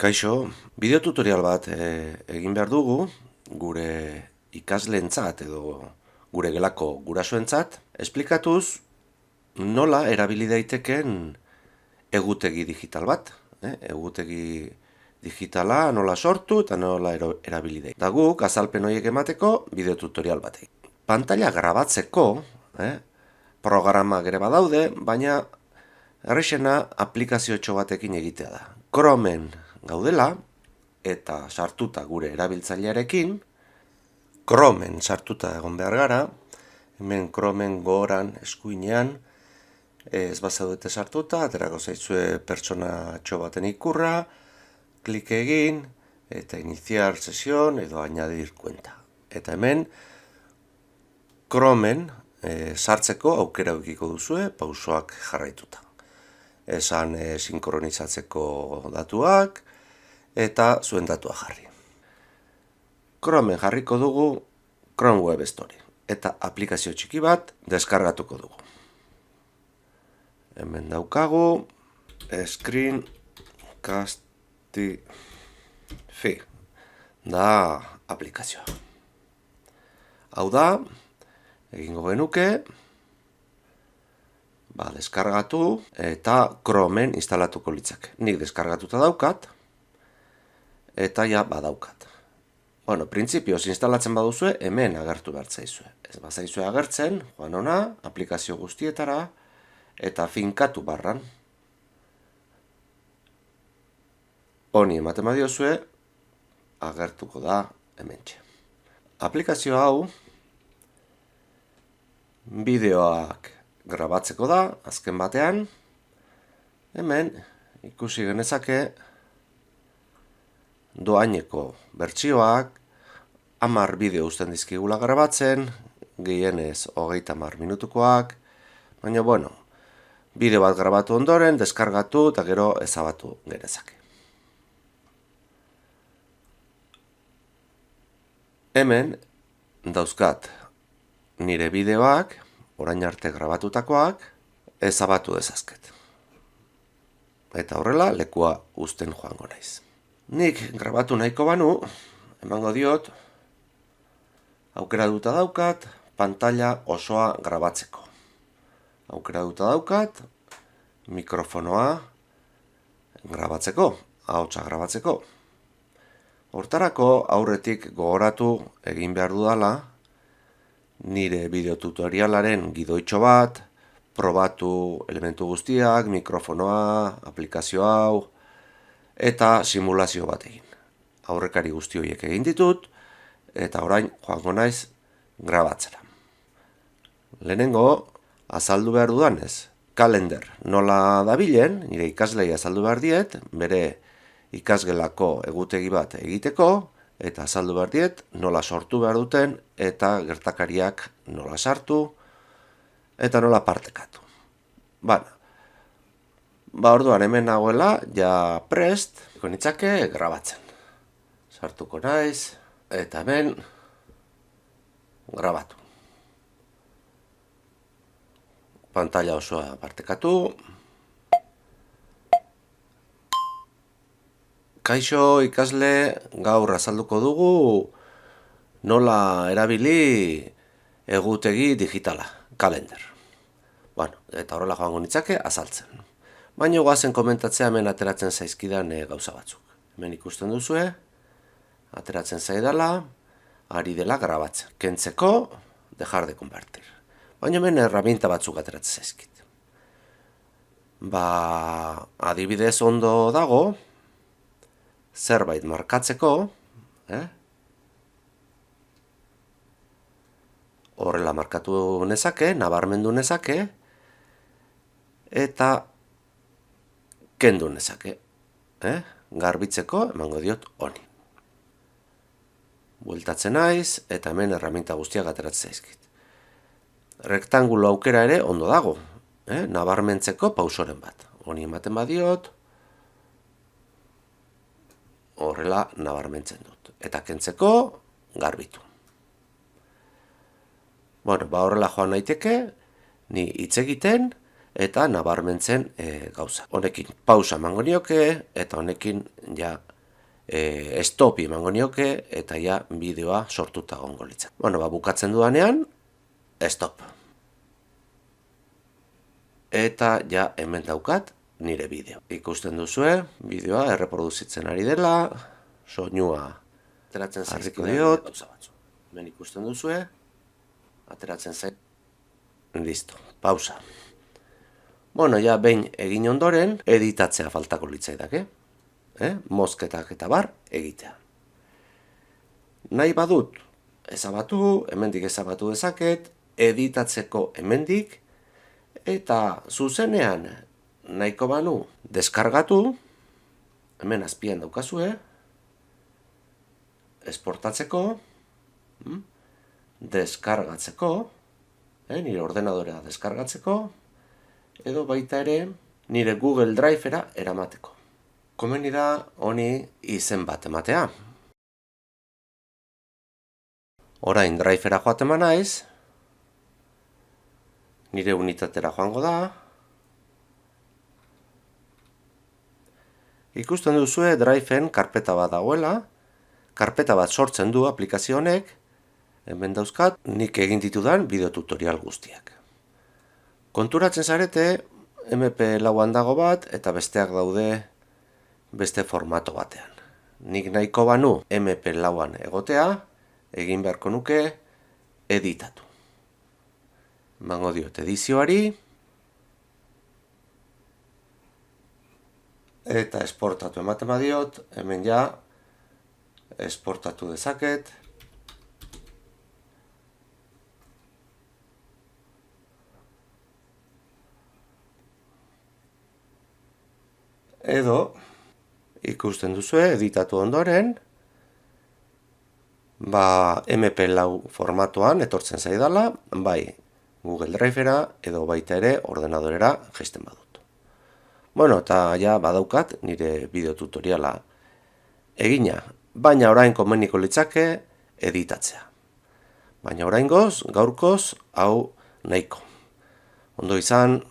Kaixo, bideotutorial bat egin behar dugu gure ikasleentzat edo gure gelako gurasoentzat, esplikatuz nola erabili daiteken egutegi digital bat. Egutegi digitala nola sortu eta nola erabili daiteke. Da guk azalpen horiek emateko bideotutorial bat egin. Pantalla grabatzeko programak ere badaude, baina errexena aplikazio batekin egitea da. Chromen gaudela eta sartuta gure erabiltzailearekin, Chromen sartuta egon behar gara, hemen Chromen gogoran eskuinean, ez bazaudete sartuta, aterako zaizue pertsonatxo baten ikurra, klik egin, eta iniciar sesion edo añadir cuenta. Eta hemen, Chromen sartzeko aukera eukiko duzue, pausoak jarraituta. Esan sinkronizatzeko datuak, eta zuen datua jarri. Chromen jarriko dugu Chrome Web Store, eta aplikazio txiki bat deskargatuko dugu. Hemen daukagu Screencastify da aplikazioa. Hau da, egingo genuke, deskargatu eta Chromen instalatuko litzake. Nik deskargatuta daukat, eta ja badaukat. Bueno, printzipioz instalatzen baduzue, hemen agertu behar zaizue. Ez bazaizue agertzen, joan ona, aplikazio guztietara, eta finkatu barran. Honi ematen badiozue, agertuko da hementxe. Aplikazio hau, bideoak grabatzeko da, azken batean, hemen ikusi genezake doaineko bertsioak 10 bideo uzten dizkigula grabatzen, gehienez 30 minutukoak, baina bueno, bideo bat grabatu ondoren, deskargatu eta gero ezabatu genezake. Hemen dauzkat nire bideoak, orain arte grabatutakoak, ezabatu dezazket. Eta horrela, lekua uzten joango naiz. Nik grabatu nahiko banu, emango diot, aukera duta daukat, pantalla osoa grabatzeko. Aukera duta daukat, mikrofonoa grabatzeko, ahotsa grabatzeko. Hortarako aurretik gogoratu egin behar dudala, nire bideotutorialaren gidoitxo bat, probatu elementu guztiak, mikrofonoa, aplikazio hau, eta simulazio bat egin. Aurrekari guzti horiek egin ditut, eta orain joango naiz grabatzera. Lehenengo, azaldu behar dudanez, kalender nola dabilen, nire ikaslei azaldu behar diet, bere ikasgelako egutegi bat egiteko, eta azaldu behar diet, nola sortu behar duten, eta gertakariak nola sartu, eta nola partekatu. Orduan hemen nagoela, ja prest, nitzake grabatzen. Sartuko naiz, eta hemen grabatu. Pantalla osoa partekatu. Kaixo ikasle, gaur azalduko dugu nola erabili egutegi digitala, kalender. Eta horrela joango nitzake azaltzen. Baina goazen komentatzea hemen ateratzen zaizkidan gauza batzuk. Hemen ikusten duzue, ateratzen zaidala, ari dela grabatzen. Kentzeko, dejar de convertir. Baina hemen herramienta batzuk ateratzen zaizkit. Adibidez ondo dago, zerbait markatzeko, horrela markatu nezake, nabarmendu nezake, eta kendu nezake. Garbitzeko emango diot honi. Bueltatzen naiz, eta hemen herramienta guztiak ateratzen zaizkit. Rektangulo aukera ere ondo dago, nabarmentzeko pausoren bat. Honi ematen badiot, horrela nabarmentzen dut. Eta kentzeko garbitu. Horrela joan naiteke, ni hitz egiten, eta nabarmentzen gauza. Honekin pausa emango nioke, eta honekin ja stop emango nioke eta ja bideoa sortuta egongo litzake. Bueno, bukatzen dudanean, stop. Eta ja hemen daukat nire bideo. Ikusten duzue, bideoa erreproduzitzen ari dela, soinua ateratzen zaizkiko diot. Hemen ikusten duzue, ateratzen zaizkiko. Listo, pausa. Bueno, ja behin egin ondoren, editatzea faltako litzaidake. Mozketak eta bar egitea. Nahi badut, ezabatu, hemendik ezabatu dezaket, editatzeko hemendik, eta zuzenean nahiko banu deskargatu, hemen azpian daukazue, esportatzeko, deskargatzeko, nire ordenadorea deskargatzeko, edo baita ere nire Google Drive-era eramateko. Komeni da honi izen bat ematea. Orain Drive-era joaten naiz, nire unitatera joango da. Ikusten duzue Drive-en karpeta bat dagoela, karpeta bat sortzen du aplikazio honek, hemen dauzkat nik egin ditudan bideotutorial guztiak. Konturatzen zarete, MP4an dago bat eta besteak daude beste formato batean. Nik nahiko banu MP4an egotea, egin beharko nuke editatu. Emango diot edizioari, eta esportatu ematen badiot, hemen ja esportatu dezaket. Edo, ikusten duzue, editatu ondoren, MP4 formatoan etortzen zaidala, bai Google Drive-era edo baita ere ordenadorera jaisten badut. Bueno, eta ja badaukat nire bideotutoriala egina, baina orain komeniko litzake editatzea. Baina oraingoz, gaurkoz, hau nahiko. Ondo izan,